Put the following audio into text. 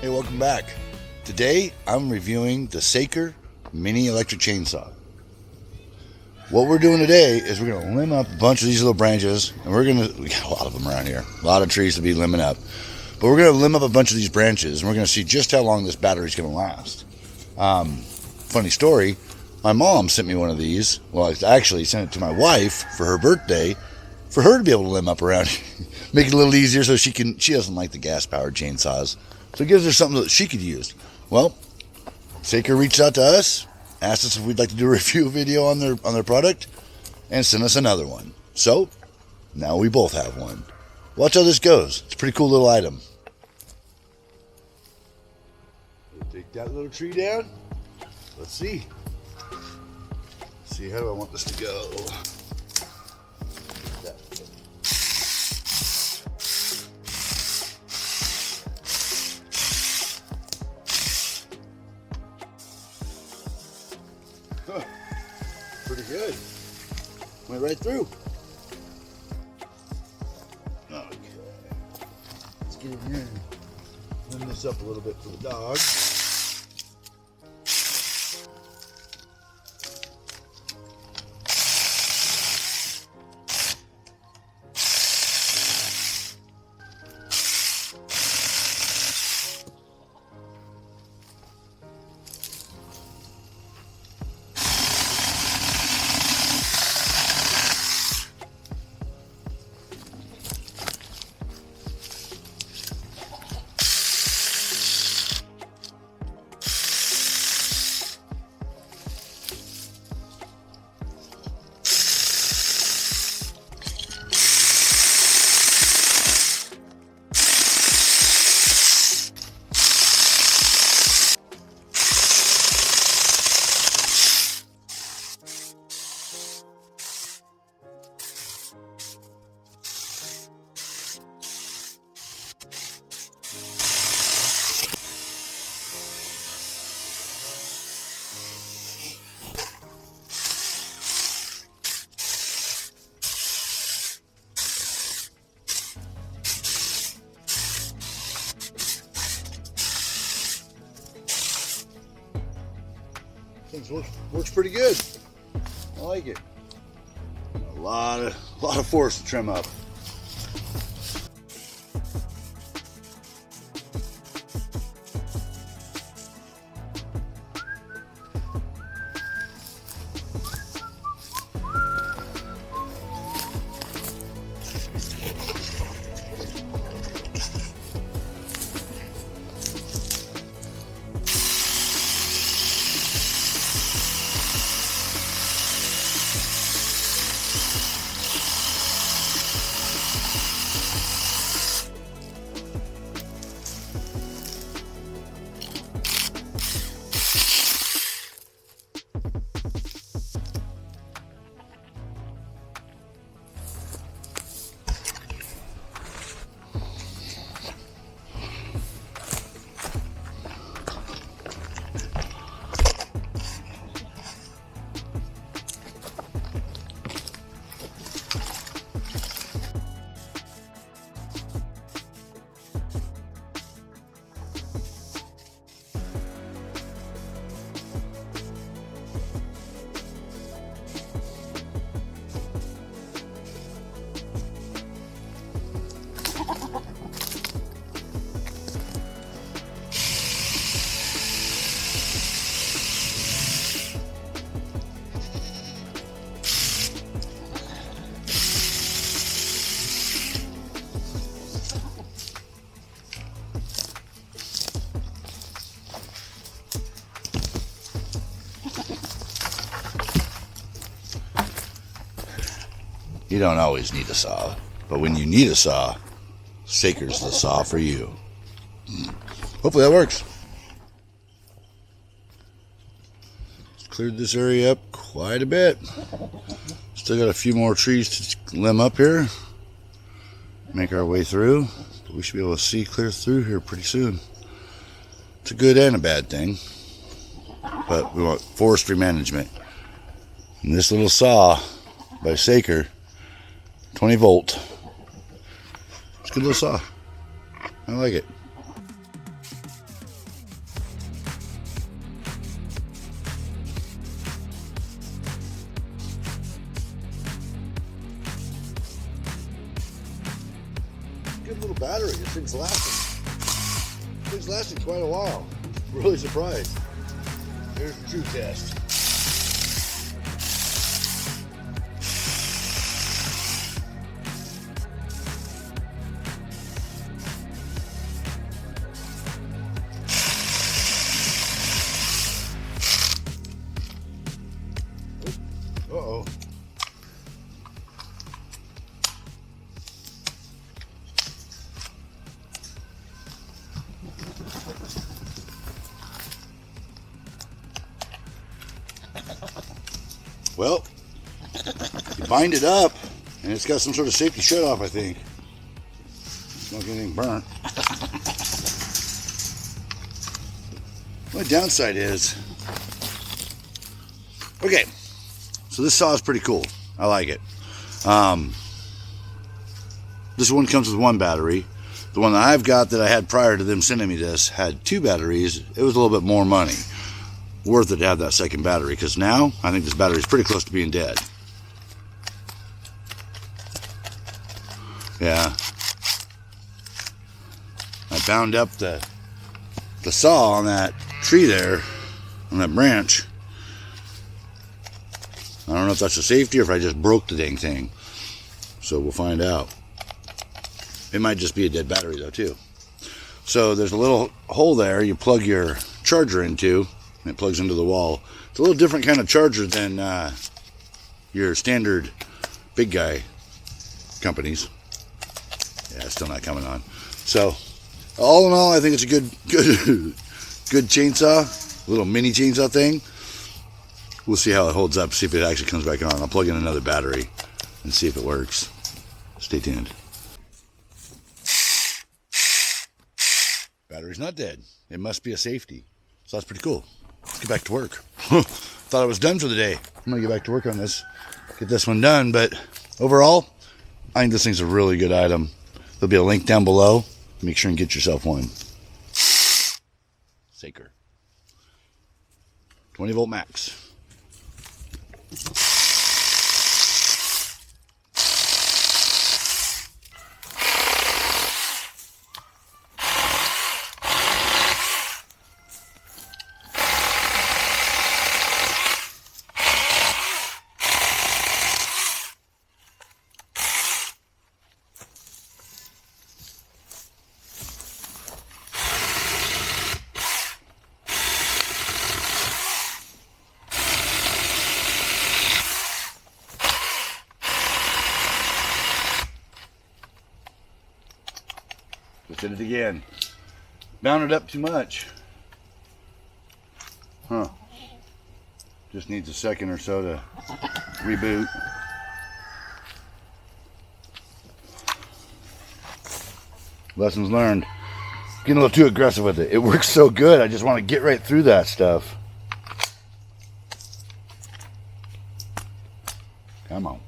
Hey, welcome back. Today I'm reviewing the Saker mini electric chainsaw. What we're doing today is we're going to limb up a bunch of these little branches, and we got a lot of them around here, a lot of trees to be limbing up, but we're going to limb up a bunch of these branches, and we're going to see just how long this battery is going to last. Funny story, my mom sent me one of these. Well, I actually sent it to my wife for her birthday, for her to be able to limb up around here. Make it a little easier so she doesn't like the gas powered chainsaws. So it gives her something that she could use. Well, Saker reached out to us, asked us if we'd like to do a review video on their product, and sent us another one. So now we both have one. Watch how this goes. It's a pretty cool little item. We'll take that little tree down. Let's see. How do I want this to go? Pretty good. Went right through. Okay. Let's get in here and limb this up a little bit for the dog. Things works pretty good. I like it. A lot of force to trim up. You don't always need a saw, but when you need a saw, Saker's the saw for you. Hopefully that works. Cleared this area up quite a bit. Still got a few more trees to limb up here. Make our way through. But we should be able to see clear through here pretty soon. It's a good and a bad thing. But we want forestry management. And this little saw by Saker, 20 volt. It's a good little saw. I like it. little battery. This thing's lasting. This thing's lasting quite a while. Really surprised. Here's the true test. Uh-oh. Well, you bind it up, and it's got some sort of safety shut-off, I think. It's not getting anything burnt. The downside is, okay, so this saw is pretty cool. I like it. This one comes with one battery. The one that I've got that I had prior to them sending me this had 2 batteries. It was a little bit more money. Worth it to have that second battery, because now I think this battery is pretty close to being dead. Yeah. I bound up the saw on that tree there, on that branch. I don't know if that's a safety or if I just broke the dang thing. So we'll find out. It might just be a dead battery though too. So there's a little hole there you plug your charger into, and it plugs into the wall. It's a little different kind of charger than your standard big guy companies. Yeah, it's still not coming on. So all in all, I think it's a good chainsaw, little mini chainsaw thing. We'll see how it holds up, see if it actually comes back on. I'll plug in another battery and see if it works. Stay tuned. Battery's not dead. It must be a safety. So that's pretty cool. Let's get back to work. Thought I was done for the day. I'm going to get back to work on this. Get this one done. But overall, I think this thing's a really good item. There'll be a link down below. Make sure and get yourself one. Saker. 20 volt max. Just did it again. Bound it up too much. Huh. Just needs a second or so to reboot. Lessons learned. Getting a little too aggressive with it. It works so good, I just want to get right through that stuff. Come on.